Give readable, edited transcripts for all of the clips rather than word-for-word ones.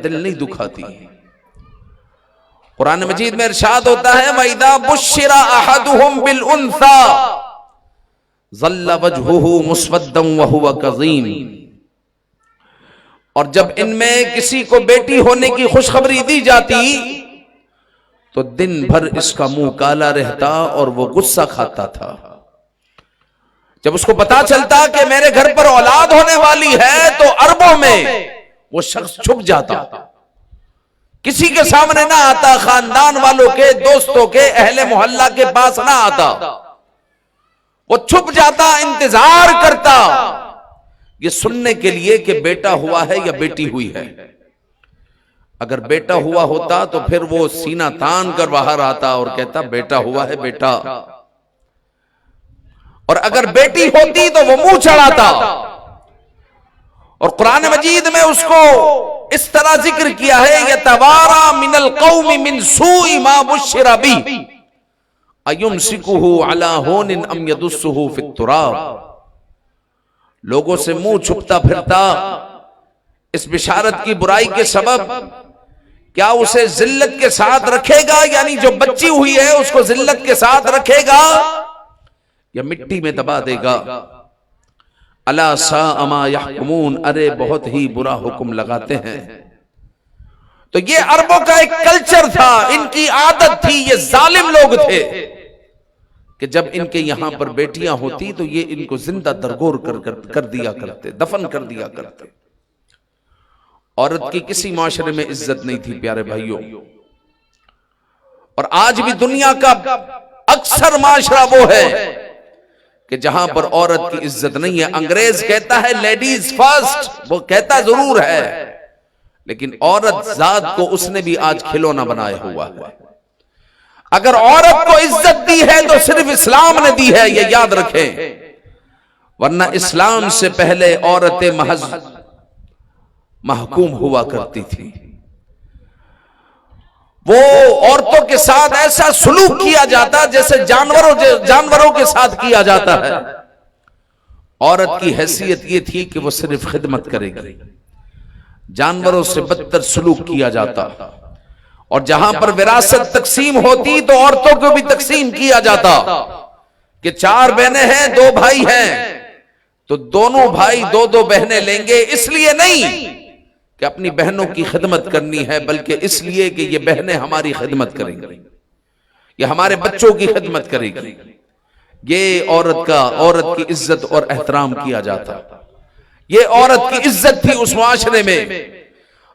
دل نہیں دکھاتی۔ قرآن مجید میں ارشاد ہوتا ہے وَإِذَا بُشِّرَ أَحَدُهُمْ بِالْأُنثَى ظَلَّ وَجْهُهُ مُسْوَدًّا وَهُوَ كَظِيمٌ، اور جب ان میں کسی کو بیٹی ہونے کی خوشخبری دی جاتی تو دن بھر اس کا منہ کالا رہتا اور وہ غصہ کھاتا تھا۔ جب اس کو پتا چلتا کہ میرے گھر پر اولاد ہونے والی ہے تو عربوں میں وہ شخص چھپ جاتا، کسی کے سامنے نہ آتا، خاندان والوں کے، دوستوں کے، اہل محلہ کے پاس نہ آتا، وہ چھپ جاتا، انتظار کرتا یہ سننے کے لیے کہ بیٹا ہوا ہے یا بیٹی ہوئی ہے۔ اگر بیٹا ہوا ہوتا تو پھر وہ سینہ تان کر باہر آتا اور کہتا بیٹا ہوا ہے بیٹا، اور اگر بیٹی ہوتی تو وہ منہ چڑھاتا۔ اور قرآن مجید میں اس کو اس طرح ذکر کیا ہے یتوارا من القوم من سوء ما بشر به ایمسکہ علی ہون ام یدسہ فی التراب، لوگوں سے منہ چھپتا پھرتا اس بشارت کی برائی کے سبب، کیا اسے ذلت کے ساتھ رکھے گا، یعنی جو بچی ہوئی ہے اس کو ذلت کے ساتھ رکھے گا یا مٹی میں دبا دے گا۔ الا ساء ما یحکمون، ارے بہت ہی برا حکم لگاتے ہیں۔ تو یہ عربوں کا ایک کلچر تھا، ان کی عادت تھی، یہ ظالم لوگ تھے کہ جب ان کے یہاں پر بیٹیاں ہوتی تو یہ ان کو زندہ درگور کر دیا کرتے، دفن کر دیا کرتے۔ عورت کی کسی معاشرے میں عزت نہیں تھی پیارے بھائیوں، اور آج بھی دنیا کا اکثر معاشرہ وہ ہے کہ جہاں پر عورت کی عزت نہیں ہے۔ انگریز کہتا ہے لیڈیز فرسٹ، وہ کہتا ضرور ہے، لیکن عورت ذات کو اس نے بھی آج کھلونا بنایا ہوا ہے۔ اگر عورت کو عزت دی ہے تو صرف اسلام نے دی ہے، یہ یاد رکھیں، ورنہ اسلام سے پہلے عورتیں محض محکوم ہوا کرتی تھی۔ وہ عورتوں کے ساتھ ایسا سلوک کیا جاتا جیسے جانوروں کے ساتھ کیا جاتا ہے۔ عورت کی حیثیت یہ تھی کہ وہ صرف خدمت کرے گی، جانوروں سے بدتر سلوک کیا جاتا، اور جہاں پر وراثت تقسیم ہوتی تو عورتوں کو بھی تقسیم کیا جاتا کہ 4 بہنیں ہیں 2 بھائی ہیں تو دونوں بھائی 2 بہنیں لیں گے، اس لیے نہیں کہ اپنی بہنوں کی خدمت کرنی ہے، بلکہ اس لیے کہ یہ بہنیں ہماری خدمت کریں گی، یہ ہمارے بچوں کی خدمت کرے گی۔ یہ عورت کی عزت اور احترام کیا جاتا، یہ عورت کی عزت تھی اس معاشرے میں۔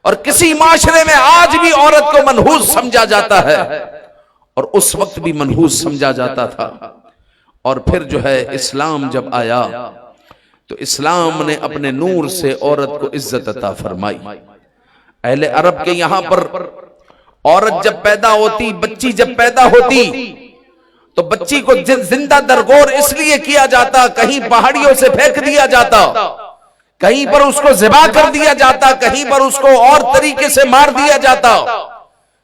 اور کسی معاشرے میں آج بھی عورت کو منحوس سمجھا جاتا ہے، اور اس وقت بھی منحوس سمجھا جاتا تھا۔ اور پھر جو ہے اسلام جب آیا تو اسلام نے اپنے نور سے عورت کو عزت عطا فرمائی۔ اہل عرب کے یہاں پر عورت جب پیدا ہوتی، بچی جب پیدا ہوتی تو بچی کو زندہ درگور اس لیے کیا جاتا، کہیں پہاڑیوں سے پھینک دیا جاتا، کہیں پر اس کو ذبح کر دیا جاتا، کہیں پر اس کو اور طریقے سے مار دیا جاتا،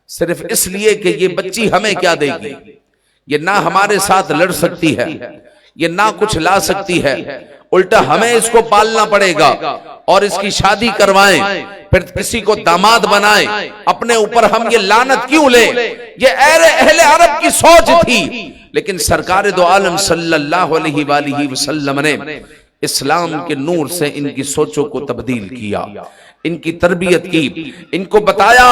صرف اس لیے کہ یہ بچی ہمیں کیا دے گی، یہ نہ ہمارے ساتھ لڑ سکتی ہے، یہ نہ کچھ لا سکتی ہے، الٹا ہمیں اس کو پالنا پڑے گا، اور اس کی شادی کروائیں، پھر کسی کو داماد بنائیں، اپنے اوپر ہم یہ لعنت کیوں لیں؟ یہ اہل عرب کی سوچ تھی۔ لیکن سرکار دو عالم صلی اللہ علیہ وآلہ وسلم نے اسلام کے نور سے ان کی سوچوں کو تبدیل کیا، ان کی تربیت کی، ان کو بتایا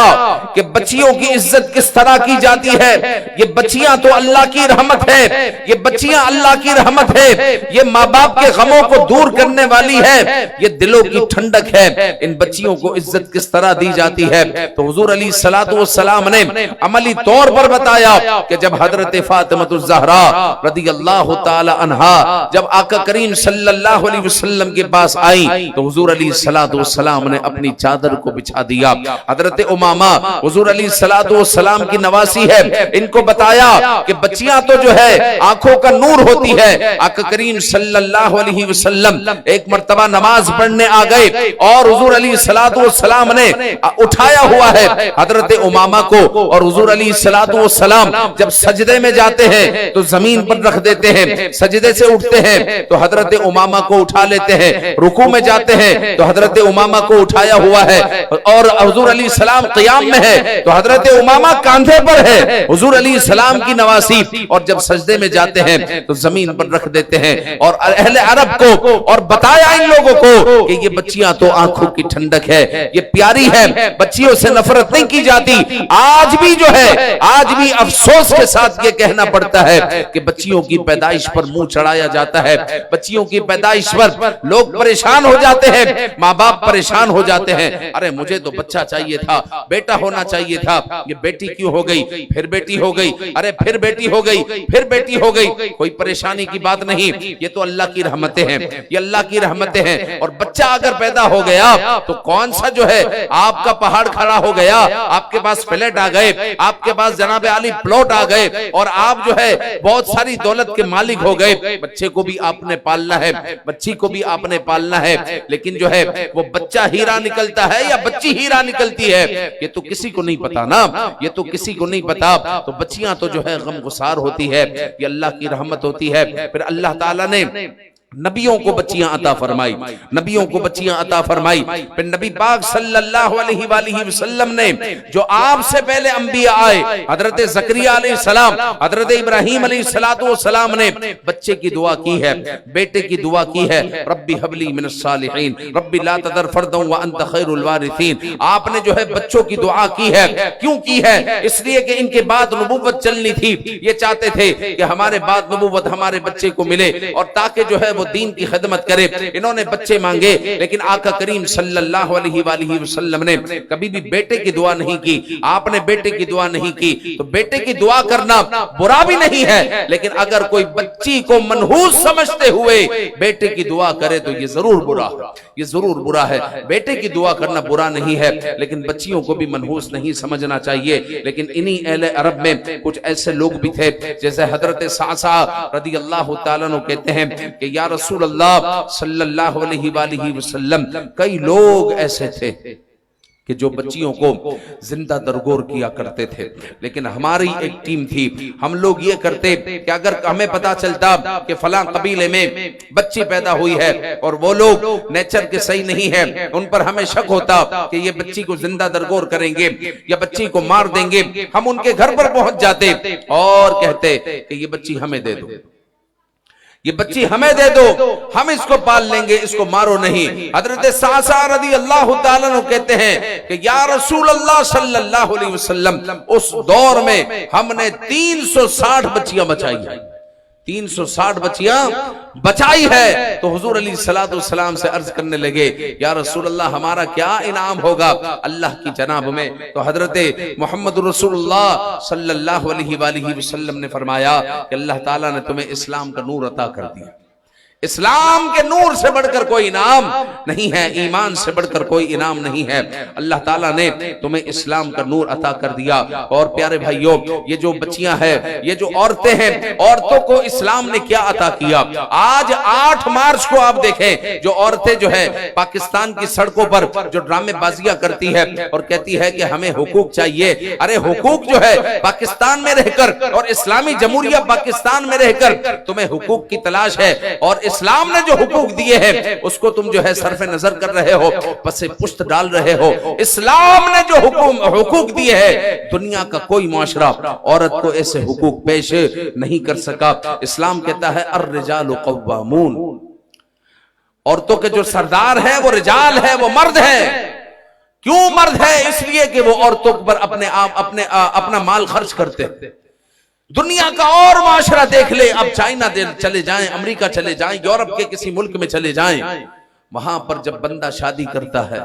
کہ بچیوں کی عزت کس طرح کی جاتی ہے۔ یہ بچیاں تو اللہ کی رحمت ہے، یہ بچیاں اللہ کی رحمت ہے، یہ ماں باپ کے غموں کو دور کرنے والی ہے، یہ دلوں کی ٹھنڈک ہے۔ ان بچیوں کو عزت کس طرح دی جاتی ہے تو حضور علیہ السلام نے عملی طور پر بتایا کہ جب حضرت فاطمہ الزہرا رضی اللہ تعالی عنہا جب آقا کریم صلی اللہ علیہ وسلم کے پاس آئی تو حضور علیہ السلام نے اپنی چادر کو بچھا دیا۔ حضرت امامہ حضور علیہ السلام کی نواسی ہے، ان کو بتایا کہ بچیاں تو جو ہے آنکھوں کا نور ہوتی ہے۔ آقا کریم صلی اللہ علیہ وسلم ایک مرتبہ نماز پڑھ پڑھنے آ گئے اور حضور علیہ الصلوۃ والسلام نے اٹھایا ہوا ہے حضرت امامہ کو، اور حضور علیہ الصلوۃ والسلام جب سجدے میں جاتے ہیں تو زمین پر رکھ دیتے ہیں، سجدے سے اٹھتے ہیں تو حضرت امامہ کو اٹھا لیتے ہیں، رکوع میں جاتے ہیں تو حضرت امامہ کو اٹھایا ہوا ہے، اور حضور علیہ السلام قیام میں ہے تو حضرت امامہ کاندھے پر ہے حضور علیہ السلام کی نواسی، اور جب سجدے میں جاتے ہیں تو زمین پر رکھ دیتے ہیں۔ اور اہل عرب کو اور بتایا ان لوگوں کو کہ یہ بچیاں تو آنکھوں کی ٹھنڈک ہے، یہ پیاری ہے، بچیوں سے نفرت نہیں کی جاتی۔ آج بھی جو ہے، آج بھی افسوس کے ساتھ یہ کہنا پڑتا ہے کہ بچیوں کی پیدائش پر منہ چڑھایا جاتا ہے، بچیوں کی پیدائش پر لوگ پریشان ہو جاتے ہیں، ماں باپ پریشان ہو جاتے ہیں، ارے مجھے تو بچہ چاہیے تھا، بیٹا ہونا چاہیے تھا، یہ بیٹی کیوں ہو گئی، پھر بیٹی ہو گئی، ارے پھر بیٹی ہو گئی، پھر بیٹی ہو گئی، کوئی پریشانی کی بات نہیں، یہ تو اللہ کی رحمتیں ہیں، یہ اللہ کی رحمتیں ہیں۔ اور بچہ اگر پیدا ہو گیا تو کون سا جو ہے آپ کا پہاڑ کھڑا ہو گیا، آپ کے پاس فلیٹ آ گئے، آپ کے پاس جناب عالی پلاٹ آ گئے، اور آپ جو ہے بہت ساری دولت کے مالک ہو گئے۔ بچے کو بھی آپ نے پالنا ہے، بچی کو بھی آپ نے پالنا ہے، لیکن جو ہے وہ بچہ ہیرا نکلتا ہے یا بچی ہیرا نکلتی ہے یہ تو کسی کو نہیں پتا نا، یہ تو کسی کو نہیں پتا۔ تو بچیاں تو جو ہے غم گسار ہوتی ہے، یہ اللہ کی رحمت ہوتی ہے۔ پھر اللہ تعالیٰ نے نبیوں کو بچیاں عطا فرمائی، نبیوں کو بچیاں عطا فرمائی۔ پھر نبی پاک صلی اللہ علیہ وآلہ وسلم نے جو آپ سے پہلے انبیاء آئے، حضرت زکریا علیہ السلام، حضرت ابراہیم علیہ السلام نے بچے کی دعا کی ہے، بیٹے کی دعا کی ہے، ربی حب لی من الصالحین ربی لا تذر فردا وانت خیر الوارثین۔ آپ نے جو ہے بچوں کی دعا کی ہے، کیوں کی ہے؟ اس لیے کہ ان کے بعد نبوت چلنی تھی، یہ چاہتے تھے کہ ہمارے بعد نبوت ہمارے بچے کو ملے، اور تاکہ جو ہے وہ دین کی خدمت کرے۔ انہوں نے بچے مانگے، لیکن آقا کریم صلی اللہ علیہ وآلہ وسلم نے کبھی بھی بیٹے کی دعا نہیں کی، آپ نے بیٹے کی دعا نہیں کی۔ تو بیٹے کی دعا کرنا برا بھی نہیں ہے، لیکن اگر کوئی بچی کو منحوس سمجھتے ہوئے بیٹے کی دعا کرے تو یہ ضرور برا ہے، یہ ضرور برا ہے۔ بیٹے کی دعا کرنا برا نہیں ہے، لیکن بچیوں کو بھی منحوس نہیں سمجھنا چاہیے۔ لیکن انہی اہل عرب میں کچھ ایسے لوگ بھی تھے، جیسے حضرت صعصع رضی اللہ تعالیٰ عنہ کہتے ہیں کہ یا رسول اللہ صلی اللہ علیہ وآلہ وسلم، کئی لوگ ایسے تھے کہ جو بچیوں کو زندہ درگور کیا کرتے تھے، لیکن ہماری ایک ٹیم تھی، ہم لوگ یہ کرتے کہ اگر ہمیں پتا چلتا کہ فلاں قبیلے میں بچی پیدا ہوئی ہے اور وہ لوگ نیچر کے صحیح نہیں ہے، ان پر ہمیں شک ہوتا کہ یہ بچی کو زندہ درگور کریں گے یا بچی کو مار دیں گے، ہم ان کے گھر پر پہنچ جاتے اور کہتے کہ یہ بچی ہمیں دے دو، یہ بچی ہمیں دے دو، ہم اس کو پال لیں گے، اس کو مارو نہیں۔ حضرت صعصع رضی اللہ تعالیٰ عنہ کہتے ہیں کہ یا رسول اللہ صلی اللہ علیہ وسلم، اس دور میں ہم نے 360 بچیاں بچائی ہیں، 360 بچیاں بچائی ہے۔ تو حضور علیہ السلام سے عرض کرنے لگے یا رسول اللہ ہمارا کیا انعام ہوگا اللہ کی جناب میں؟ تو حضرت محمد رسول اللہ صلی اللہ علیہ وآلہ وسلم نے فرمایا کہ اللہ تعالیٰ نے تمہیں اسلام کا نور عطا کر دیا، اسلام کے نور سے بڑھ کر کوئی انعام نہیں ہے، ایمان سے بڑھ کر کوئی انعام نہیں ہے، اللہ تعالیٰ نے تمہیں اسلام کا نور عطا کر دیا۔ اور پیارے بھائیوں، یہ جو بچیاں ہیں، یہ جو عورتیں ہیں، عورتوں کو اسلام نے کیا عطا کیا؟ آج 8 مارچ کو آپ دیکھیں جو عورتیں جو ہے پاکستان کی سڑکوں پر جو ڈرامے بازیاں کرتی ہے اور کہتی ہے کہ ہمیں حقوق چاہیے، ارے حقوق جو ہے پاکستان میں رہ کر اور اسلامی جمہوریہ پاکستان میں رہ کر تمہیں حقوق کی تلاش ہے، اور اسلام نے جو حقوق دیے ہیں اس کو تم جو ہے صرف نظر کر رہے ہو، پس پشت ڈال رہے ہو۔ اسلام نے جو حقوق دیے ہیں، دنیا کا کوئی معاشرہ عورت کو ایسے حقوق پیش نہیں کر سکا۔ اسلام کہتا ہے الرجال قوامون، عورتوں کے جو سردار ہیں وہ رجال ہیں، وہ مرد ہیں۔ کیوں مرد ہے؟ اس لیے کہ وہ عورتوں پر اپنا مال خرچ کرتے ہیں۔ دنیا کا اور معاشرہ دیکھ لے، اب چائنا چلے جائیں، امریکہ چلے جائیں، یورپ کے کسی ملک میں چلے جائیں، وہاں پر جب بندہ شادی کرتا ہے،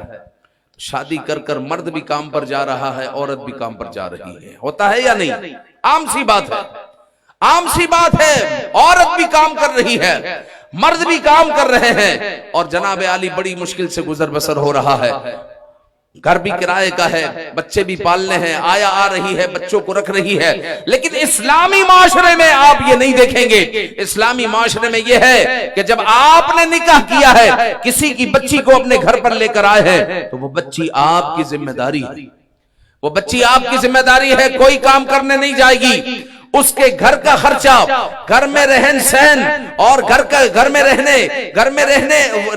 شادی کر کر مرد بھی کام پر جا رہا ہے، عورت بھی کام پر جا رہی ہے، ہوتا ہے یا نہیں؟ عام سی بات ہے، عام سی بات ہے، عورت بھی کام کر رہی ہے، مرد بھی کام کر رہے ہیں، اور جناب عالی بڑی مشکل سے گزر بسر ہو رہا ہے۔ گھر بھی کرائے کا ہے، بچے بھی پالنے ہیں، آیا آ رہی ہے، بچوں کو رکھ رہی ہے، لیکن اسلامی معاشرے میں آپ یہ نہیں دیکھیں گے۔ اسلامی معاشرے میں یہ ہے کہ جب آپ نے نکاح کیا ہے، کسی کی بچی کو اپنے گھر پر لے کر آئے ہیں، تو وہ بچی آپ کی ذمہ داری ہے، وہ بچی آپ کی ذمہ داری ہے، کوئی کام کرنے نہیں جائے گی۔ اس کے گھر کا خرچہ، گھر میں رہن سہن اور گھر میں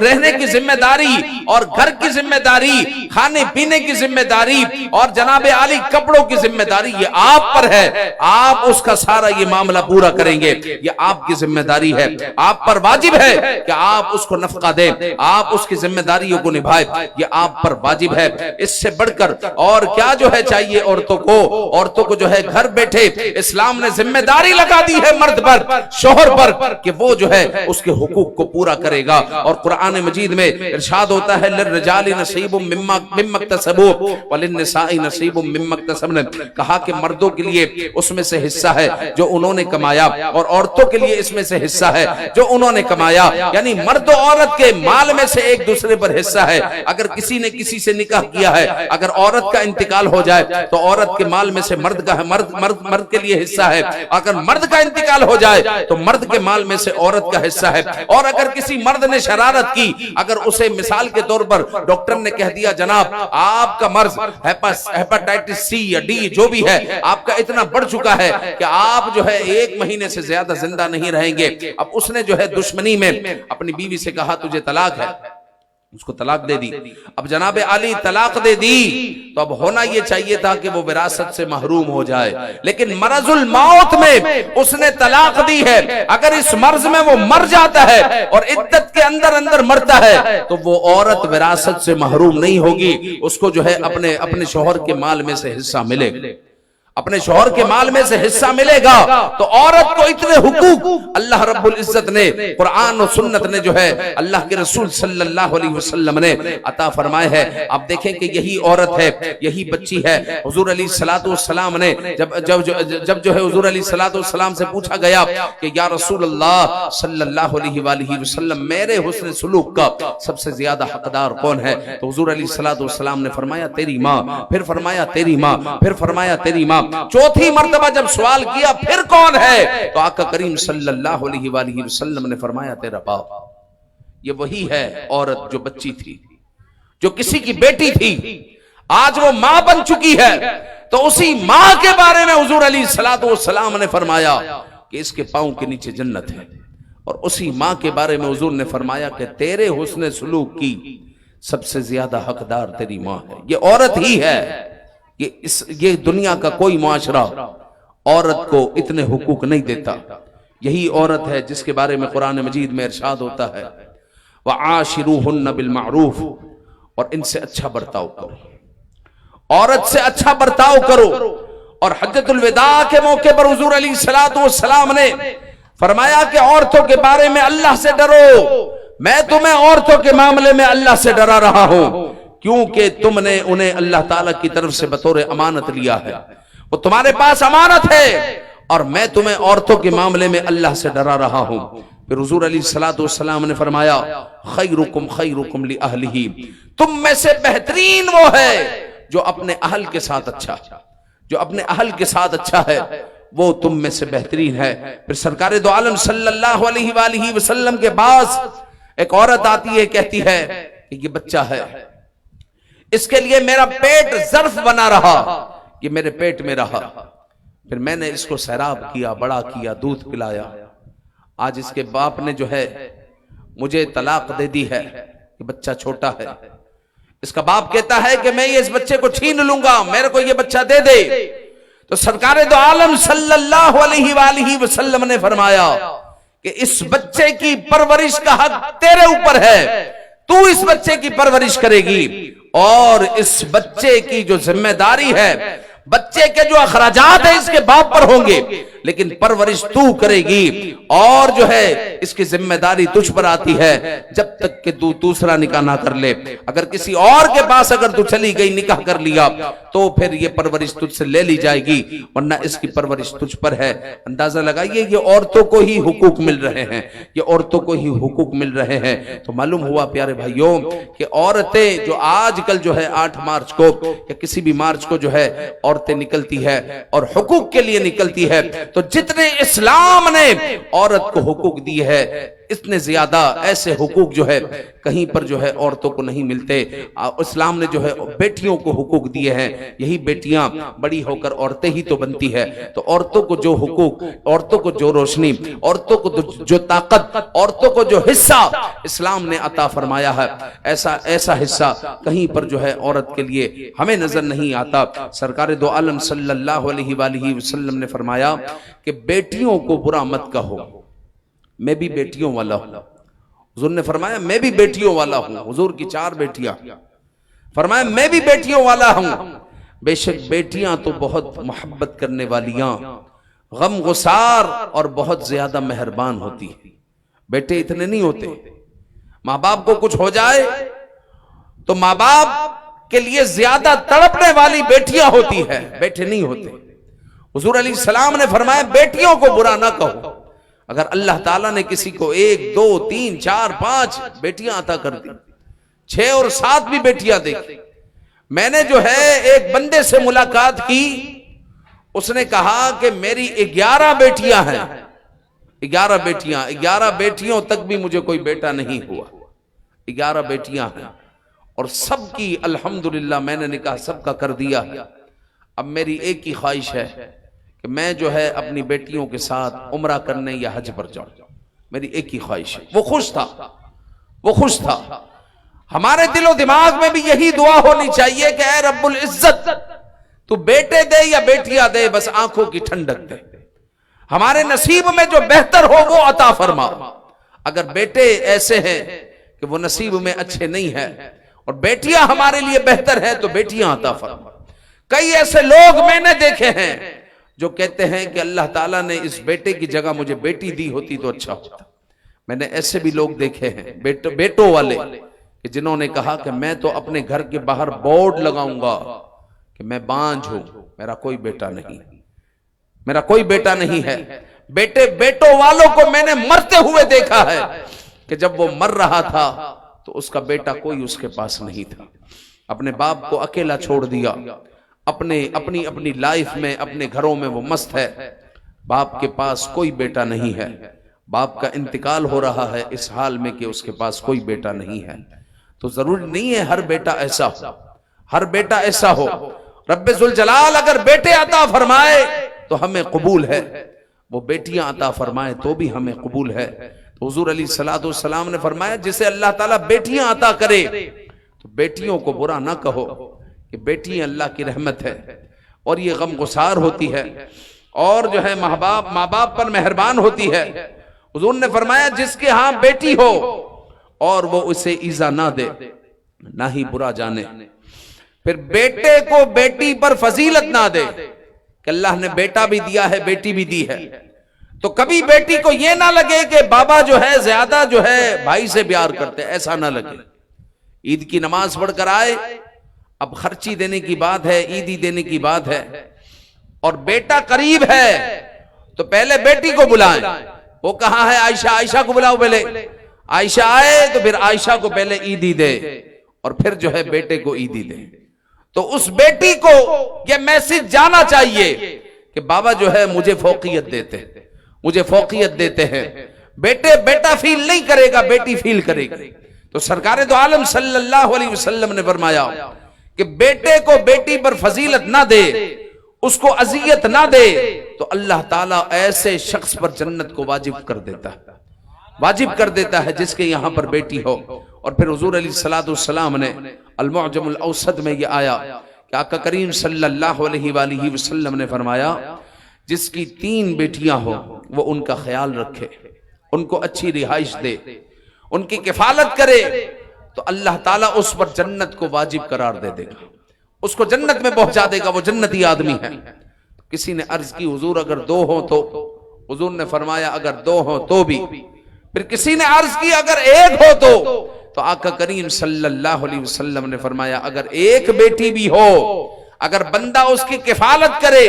رہنے کی ذمہ داری اور گھر کی ذمہ داری، کھانے پینے کی ذمہ داری اور جناب عالی کپڑوں کی ذمہ داری، یہ آپ پر ہے۔ آپ اس کا سارا یہ معاملہ پورا کریں گے، یہ آپ کی ذمہ داری ہے۔ آپ پر واجب ہے کہ آپ اس کو نفقہ دیں، آپ اس کی ذمہ داریوں کو نبھائیں، یہ آپ پر واجب ہے۔ اس سے بڑھ کر اور کیا جو ہے چاہیے عورتوں کو جو ہے گھر بیٹھے اسلام نے ذمہ داری لگا دی ہے مرد پر، شوہر پر، کہ وہ جو ہے اس کے حقوق کو پورا کرے گا۔ اور قرآن مجید میں ارشاد ہوتا ہے للرجال نصیب مما اکتسبوا وللنساء نصیب مما اکتسبن، کہا کہ مردوں کے لیے اس میں سے حصہ ہے جو انہوں نے کمایا، اور عورتوں کے لیے اس میں سے حصہ ہے جو انہوں نے کمایا، یعنی مرد و عورت کے مال میں سے ایک دوسرے پر حصہ ہے۔ اگر کسی نے کسی سے نکاح کیا ہے، اگر عورت کا انتقال ہو جائے تو عورت کے مال میں سے مرد کے لیے حصہ ہے، اگر مرد کا انتقال ہو جائے تو مرد کے مال میں سے عورت کا حصہ ہے۔ اور اگر کسی مرد نے شرارت کی، اگر اسے مثال کے طور پر ڈاکٹر نے کہہ دیا جناب آپ کا مرض ہیپاٹائٹس سی یا ڈی جو بھی ہے آپ کا اتنا بڑھ چکا ہے کہ آپ جو ہے 1 مہینے سے زیادہ زندہ نہیں رہیں گے، اب اس نے جو ہے دشمنی میں اپنی بیوی سے کہا تجھے طلاق ہے، اس کو طلاق دے دی۔ اب جناب علی طلاق دے دی تو اب ہونا یہ چاہیے تھا کہ وہ وراثت سے محروم ہو جائے، لیکن مرض الموت میں اس نے طلاق دی ہے۔ اگر اس مرض میں وہ مر جاتا ہے اور عدت کے اندر مرتا ہے تو وہ عورت وراثت سے محروم نہیں ہوگی، اس کو جو ہے اپنے شوہر کے مال میں سے حصہ ملے گا، اپنے شوہر کے مال میں سے حصہ ملے گا۔ تو عورت کو اتنے حقوق اللہ رب العزت نے، قرآن و سنت نے جو ہے اللہ کے رسول صلی اللہ علیہ وسلم نے عطا فرمائے ہے۔ آپ دیکھیں کہ یہی عورت ہے، یہی بچی ہے۔ حضور علیہ الصلوۃ والسلام نے جب جو ہے حضور علیہ الصلوۃ والسلام سے پوچھا گیا کہ یا رسول اللہ صلی اللہ علیہ وآلہ وسلم میرے حسن سلوک کا سب سے زیادہ حقدار کون ہے، تو حضور علیہ الصلوۃ والسلام نے فرمایا تیری ماں، پھر فرمایا تیری ماں، پھر فرمایا تیری ماں۔ چوتھی مرتبہ جب سوال کیا پھر کون ہے، تو آقا کریم صلی اللہ علیہ وآلہ وسلم نے فرمایا تیرا باپ۔ یہ وہی ہے عورت جو بچی تھی، جو کسی کی بیٹی تھی، آج وہ ماں بن چکی ہے۔ تو اسی ماں کے بارے میں حضور علیہ الصلوۃ والسلام نے فرمایا کہ اس کے پاؤں کے نیچے جنت ہے، اور اسی ماں کے بارے میں حضور نے فرمایا کہ تیرے حسن سلوک کی سب سے زیادہ حقدار تیری ماں ہے۔ یہ عورت ہی ہے، یہ دنیا کا کوئی معاشرہ عورت کو اتنے حقوق نہیں دیتا۔ یہی عورت ہے جس کے بارے میں قرآن مجید میں ارشاد ہوتا ہے وَعَاشِرُوهُنَّ بِالْمَعْرُوفِ، اور ان سے اچھا برتاؤ کرو، عورت سے اچھا برتاؤ کرو۔ اور حجۃ الوداع کے موقع پر حضور علیہ الصلوۃ والسلام نے فرمایا کہ عورتوں کے بارے میں اللہ سے ڈرو، میں تمہیں عورتوں کے معاملے میں اللہ سے ڈرا رہا ہوں، کیونکہ تم نے انہیں اللہ تعالیٰ کی طرف سے بطور امانت لیا ہے، وہ تمہارے پاس امانت ہے، اور میں تمہیں عورتوں کے معاملے میں اللہ سے ڈرا رہا ہوں۔ پھر حضور علیہ الصلوۃ والسلام نے فرمایا خیرکم خیرکم لأہلہ، تم میں سے بہترین وہ ہے جو اپنے اہل کے ساتھ اچھا، جو اپنے اہل کے ساتھ اچھا ہے، وہ تم میں سے بہترین ہے۔ پھر سرکار دو عالم صلی اللہ علیہ وآلہ وسلم کے پاس ایک عورت آتی ہے، کہتی ہے کہ یہ بچہ ہے، اس کے لیے میرا پیٹ ظرف بنا رہا، یہ میرے پیٹ میں رہا، پھر میں نے اس کو سیراب کیا، بڑا کیا، دودھ پلایا، آج اس کے باپ نے جو ہے مجھے طلاق دے دی ہے، یہ بچہ چھوٹا ہے۔ اس کا باپ کہتا ہے کہ میں اس بچے کو چھین لوں گا، میرے کو یہ بچہ دے دے۔ تو سرکار دو عالم صلی اللہ علیہ وآلہ وسلم نے فرمایا کہ اس بچے کی پرورش کا حق تیرے اوپر ہے، تو اس بچے کی پرورش کرے گی، اور اس بچے کی جو ذمہ داری ہے، بچے کے جو اخراجات ہیں اس کے باپ پر ہوں گے۔ لیکن پرورش تو کرے گی، اور جو ہے اس کی ذمہ داری تجھ پر آتی ہے جب تک کہ تو دوسرا نکاح نہ کر لے۔ اگر کسی اور کے پاس اگر تو چلی گئی نکاح کر لیا تو پھر یہ پرورش تجھ سے لے لی جائے گی، ورنہ اس کی پرورش تجھ پر ہے۔ اندازہ لگائیے یہ عورتوں کو ہی حقوق مل رہے ہیں، یہ عورتوں کو ہی حقوق مل رہے ہیں۔ تو معلوم ہوا پیارے بھائیوں کہ عورتیں جو آج کل جو ہے 8 مارچ کو یا کسی بھی مارچ کو جو ہے عورتیں نکلتی ہے اور حقوق کے لیے نکلتی ہے، تو جتنے اسلام نے عورت کو حقوق دی ہے اتنے زیادہ ایسے حقوق جو ہے کہیں پر جو ہے عورتوں کو نہیں ملتے۔ اسلام نے جو ہے بیٹیوں کو حقوق دیے ہیں، یہی بیٹیاں بڑی ہو کر عورتیں ہی تو بنتی ہے۔ تو عورتوں کو جو حقوق، عورتوں کو جو روشنی، عورتوں کو جو طاقت، عورتوں کو جو حصہ اسلام نے عطا فرمایا ہے، ایسا حصہ کہیں پر جو ہے عورت کے لیے ہمیں نظر نہیں آتا۔ سرکار دو عالم صلی اللہ علیہ وآلہ وسلم نے فرمایا کہ بیٹیوں کو برا مت کہو، میں بھی بیٹیوں والا ہوں۔ حضور نے فرمایا میں بھی بیٹیوں والا ہوں۔ حضور کی 4 بیٹیاں، فرمایا میں بھی بیٹیوں والا ہوں۔ بے شک بیٹیاں تو بہت محبت کرنے والیاں، غم گسار اور بہت زیادہ مہربان ہوتی ہیں۔ بیٹے اتنے نہیں ہوتے، ماں باپ کو کچھ ہو جائے تو ماں باپ کے لیے زیادہ تڑپنے والی بیٹیاں ہوتی ہیں، بیٹے نہیں ہوتے۔ حضور علیہ السلام نے فرمایا بیٹیوں کو برا نہ کہو۔ اگر اللہ تعالیٰ نے کسی کو 1 2 3 4 5 بیٹیاں عطا کر دی، 6 اور 7 بھی بیٹیاں دیکھی۔ میں نے جو ہے ایک بندے سے ملاقات کی، اس نے کہا کہ میری 11 بیٹیاں ہیں، 11 بیٹیاں، 11 بیٹیوں تک بھی مجھے کوئی بیٹا نہیں ہوا۔ 11 بیٹیاں ہیں اور سب کی الحمدللہ میں نے نکاح سب کا کر دیا۔ اب میری ایک ہی خواہش ہے کہ میں جو ہے اپنی بیٹیوں کے ساتھ عمرہ کرنے یا حج پر جاؤں، میری ایک ہی خواہش ہے۔ وہ خوش تھا، وہ خوش تھا۔ ہمارے دل و دماغ میں بھی یہی دعا ہونی چاہیے کہ اے رب العزت تو بیٹے دے یا بیٹیاں دے، بس آنکھوں کی ٹھنڈک دے، ہمارے نصیب میں جو بہتر ہو وہ عطا فرما۔ اگر بیٹے ایسے ہیں کہ وہ نصیب میں اچھے نہیں ہیں اور بیٹیاں ہمارے لیے بہتر ہیں تو بیٹیاں عطا فرما۔ کئی ایسے لوگ میں نے دیکھے ہیں جو کہتے ہیں کہ اللہ تعالیٰ نے اس بیٹے کی جگہ مجھے بیٹی دی ہوتی تو اچھا ہوتا۔ میں نے ایسے بھی لوگ دیکھے ہیں بیٹوں والے کہ جنہوں نے کہا کہ میں تو اپنے گھر کے باہر بورڈ لگاؤں گا کہ میں بانجھ ہوں، میرا کوئی بیٹا نہیں، میرا کوئی بیٹا نہیں ہے۔ بیٹوں والوں کو میں نے مرتے ہوئے دیکھا ہے کہ جب وہ مر رہا تھا تو اس کا بیٹا کوئی اس کے پاس نہیں تھا، اپنے باپ کو اکیلا چھوڑ دیا، اپنی لائف میں اپنے گھروں میں وہ مست ہے، باپ کے پاس کوئی بیٹا نہیں ہے، باپ کا انتقال ہو رہا ہے اس حال میں کہ اس کے پاس کوئی بیٹا نہیں ہے۔ تو ضروری نہیں ہے ہر بیٹا ایسا ہو، ہر بیٹا ایسا ہو۔ رب ذوالجلال اگر بیٹے عطا فرمائے تو ہمیں قبول ہے، وہ بیٹیاں عطا فرمائے تو بھی ہمیں قبول ہے۔ تو حضور علیہ السلام نے فرمایا جسے اللہ تعالیٰ بیٹیاں عطا کرے تو بیٹیوں کو برا نہ کہو کہ بیٹی اللہ کی رحمت ہے اور یہ غم گسار ہوتی ہے اور جو ہے ماں باپ پر مہربان ہوتی ہے۔ حضور نے فرمایا جس کے ہاں بیٹی ہو اور وہ اسے ایذا نہ دے نہ ہی برا جانے، پھر بیٹے کو بیٹی پر فضیلت نہ دے کہ اللہ نے بیٹا بھی دیا ہے بیٹی بھی دی ہے، تو کبھی بیٹی کو یہ نہ لگے کہ بابا جو ہے زیادہ جو ہے بھائی سے پیار کرتے، ایسا نہ لگے۔ عید کی نماز پڑھ کر آئے، اب خرچی دینے کی بات ہے، عیدی دینے کی بات ہے اور بیٹا قریب ہے تو پہلے بیٹی کو بلائیں۔ وہ کہاں ہے؟ عائشہ کو بلاؤ، پہلے عائشہ آئے تو پھر عائشہ کو پہلے عیدی دے اور پھر جو ہے بیٹے کو عیدی دے۔ تو اس بیٹی کو یہ میسج جانا چاہیے کہ بابا جو ہے مجھے فوقیت دیتے ہیں، مجھے فوقیت دیتے ہیں۔ بیٹا فیل نہیں کرے گا، بیٹی فیل کرے گی۔ تو سرکار دو عالم صلی اللہ علیہ وسلم نے فرمایا کہ بیٹے کو بیٹی پر فضیلت نہ دے، اس کو اذیت نہ دے تو اللہ تعالیٰ ایسے شخص پر جنت کو واجب کر دیتا ہے جس کے یہاں پر بیٹی ہو۔ اور پھر حضور علیہ السلام نے المعجم الاوسط میں یہ آیا کہ آقا کریم صلی اللہ علیہ وآلہ وسلم نے فرمایا جس کی 3 بیٹیاں ہو وہ ان کا خیال رکھے، ان کو اچھی رہائش دے، ان کی کفالت کرے تو اللہ تعالیٰ اس پر جنت کو واجب قرار دے گا، اس کو جنت میں پہنچا دے گا، وہ جنتی آدمی ہے۔ کسی نے عرض کی حضور اگر دو ہوں تو؟ حضور نے فرمایا اگر دو ہوں تو بھی۔ پھر کسی نے عرض کی اگر ایک ہو تو آقا کریم صلی اللہ علیہ وسلم نے فرمایا اگر ایک بیٹی بھی ہو، اگر بندہ اس کی کفالت کرے،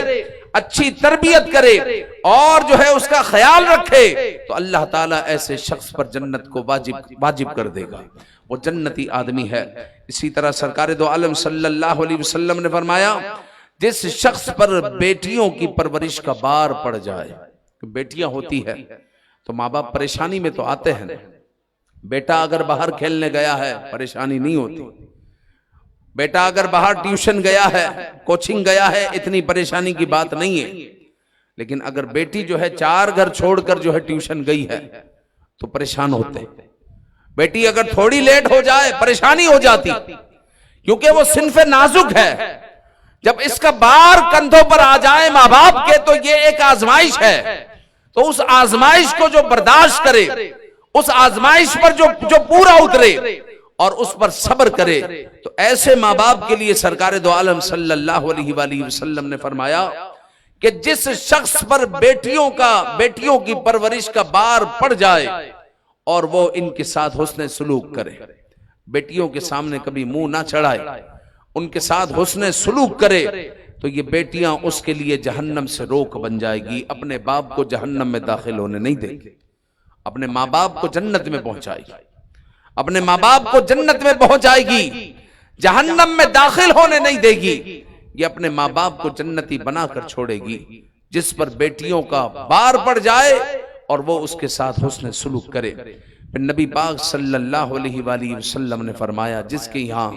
اچھی تربیت کرے اور جو ہے اس کا خیال رکھے تو اللہ تعالیٰ ایسے شخص پر جنت کو واجب کر دے گا، وہ جنتی آدمی ہے۔ اسی طرح سرکار دو عالم صلی اللہ علیہ وسلم نے فرمایا جس شخص پر بیٹیوں کی پرورش کا بار پڑ جائے، بیٹیاں ہوتی ہے تو ماں باپ پریشانی میں تو آتے ہیں، بیٹا اگر باہر کھیلنے گیا ہے پریشانی نہیں ہوتی، بیٹا اگر باہر ٹیوشن گیا ہے، کوچنگ گیا ہے، اتنی پریشانی کی بات نہیں ہے، لیکن اگر بیٹی جو ہے 4 گھر چھوڑ کر جو ہے ٹیوشن گئی ہے تو پریشان ہوتے ہیں۔ بیٹی اگر تھوڑی لیٹ ہو جائے پریشانی ہو جاتی، کیونکہ وہ صنف نازک ہے، جب اس کا بار کندھوں پر آ جائے ماں باپ کے تو یہ ایک آزمائش ہے، تو اس آزمائش کو جو برداشت کرے، اس آزمائش پر جو پورا اترے اور اس پر صبر کرے، تو ایسے ماں باپ کے لیے سرکار دو عالم صلی اللہ علیہ وآلہ وسلم نے فرمایا کہ جس شخص پر بیٹیوں کی پرورش کا بار پڑ جائے اور وہ ان کے ساتھ حسن سلوک کرے، بیٹیوں کے سامنے کبھی منہ نہ چڑھائے، ان کے ساتھ حسن سلوک کرے، تو یہ بیٹیاں اس کے لیے جہنم سے روک بن جائے گی، اپنے باپ کو جہنم میں داخل ہونے نہیں دے گی، اپنے ماں باپ کو جنت میں پہنچائے گی، اپنے ماں باپ کو جنت میں پہنچائے گی، جہنم میں داخل ہونے نہیں دے گی، یہ اپنے ماں باپ کو جنتی بنا کر چھوڑے گی۔ جس پر بیٹیوں کا بار پڑ جائے اور وہ اس کے ساتھ حسن سلوک کرے۔ پھر نبی پاک صلی اللہ علیہ وآلہ وسلم نے فرمایا جس کے یہاں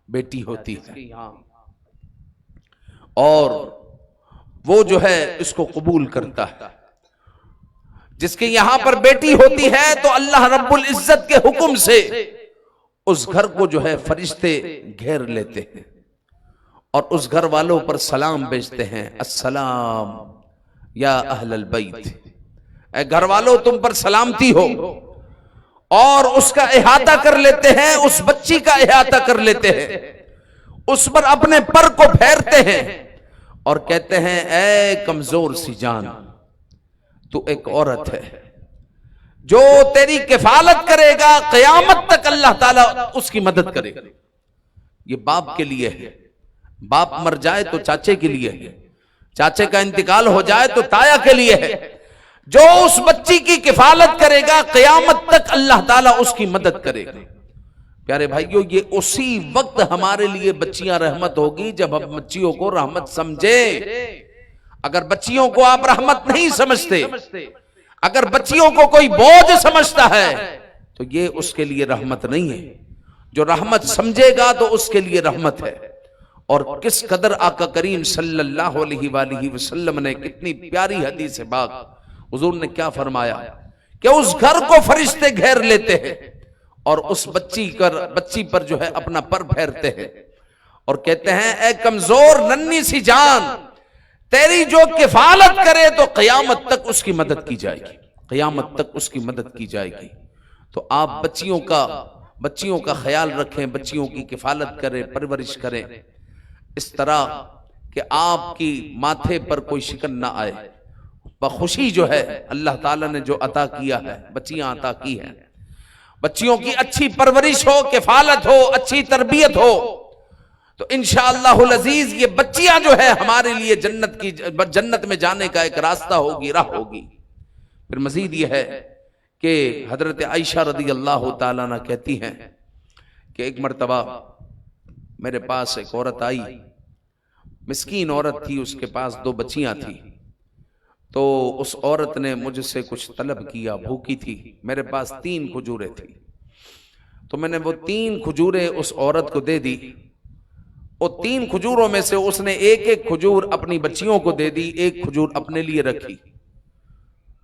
بیٹی ہوتی ہے اور وہ جو ہے اس کو قبول کرتا ہے، جس کے یہاں پر بیٹی ہوتی ہے تو اللہ رب العزت کے حکم سے اس گھر کو جو ہے فرشتے گھیر لیتے ہیں اور اس گھر والوں پر سلام بھیجتے ہیں، السلام یا اہل البیت، اے گھر والوں تم پر سلامتی ہو، اور اس کا احاطہ کر لیتے ہیں، اس بچی کا احاطہ کر لیتے ہیں، اس پر اپنے پر کو پھیرتے ہیں اور کہتے ہیں اے کمزور سی جان، تو ایک عورت ہے، جو تیری کفالت کرے گا قیامت تک اللہ تعالیٰ اس کی مدد کرے گا۔ یہ باپ کے لیے ہے، باپ مر جائے تو چاچے کے لیے ہے، چاچے کا انتقال ہو جائے تو تایا کے لیے ہے، جو اس بچی کی کفالت کرے گا قیامت تک اللہ تعالیٰ اس کی مدد کرے گا۔ پیارے بھائیو، یہ اسی وقت ہمارے لیے بچیاں رحمت ہوگی جب ہم بچیوں کو رحمت سمجھے۔ اگر بچیوں کو آپ رحمت نہیں سمجھتے، اگر بچیوں کو کوئی بوجھ سمجھتا ہے تو یہ اس کے لیے رحمت نہیں ہے۔ جو رحمت سمجھے گا تو اس کے لیے رحمت ہے۔ اور کس قدر آقا کریم صلی اللہ علیہ وآلہ وسلم نے کتنی پیاری حدیث پاک، حضور نے کیا فرمایا کہ اس گھر کو فرشتے گھیر لیتے ہیں اور اس بچی پر جو ہے اپنا پر پھیرتے ہیں اور کہتے ہیں اے کمزور ننھی سی جان، تیری جو کفالت کرے تو قیامت تک اس کی مدد کی جائے گی، قیامت تک اس کی مدد کی جائے گی۔ تو آپ بچیوں کا خیال رکھیں، بچیوں کی کفالت کریں، پرورش کریں، اس طرح کہ آپ کی ماتھے پر کوئی شکن نہ آئے، بخوشی جو ہے اللہ تعالیٰ نے جو عطا کیا ہے، بچیاں عطا کی ہیں، بچیوں کی اچھی پرورش ہو، کفالت ہو، اچھی تربیت ہو، تو انشاءاللہ العزیز یہ بچیاں جو ہے ہمارے لیے جنت میں جانے کا ایک راستہ ہوگی، راہ ہوگی۔ پھر مزید یہ ہے کہ حضرت عائشہ رضی اللہ تعالیٰ عنہ کہتی ہیں کہ ایک مرتبہ میرے پاس ایک عورت آئی، مسکین عورت تھی، اس کے پاس 2 بچیاں تھیں، تو اس عورت نے مجھ سے کچھ طلب کیا، بھوکی تھی، میرے پاس 3 کھجوریں تھیں، تو میں نے وہ 3 کھجوریں اس عورت کو دے دی۔ وہ 3 کھجوروں میں سے اس نے ایک کھجور اپنی بچیوں کو دے دی، ایک کھجور اپنے لیے رکھی۔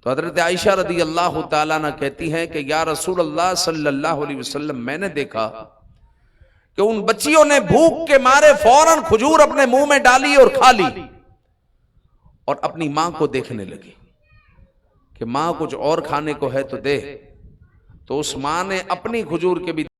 تو حضرت عائشہ رضی اللہ تعالیٰ عنہ کہتی ہیں کہ یا رسول اللہ صلی اللہ علیہ وسلم، میں نے دیکھا کہ ان بچیوں نے بھوک کے مارے فوراً کھجور اپنے منہ میں ڈالی اور کھا لی اور اپنی ماں کو دیکھنے لگی کہ ماں کچھ اور کھانے کو ہے تو دے، تو اس ماں نے اپنی کھجور کے بھی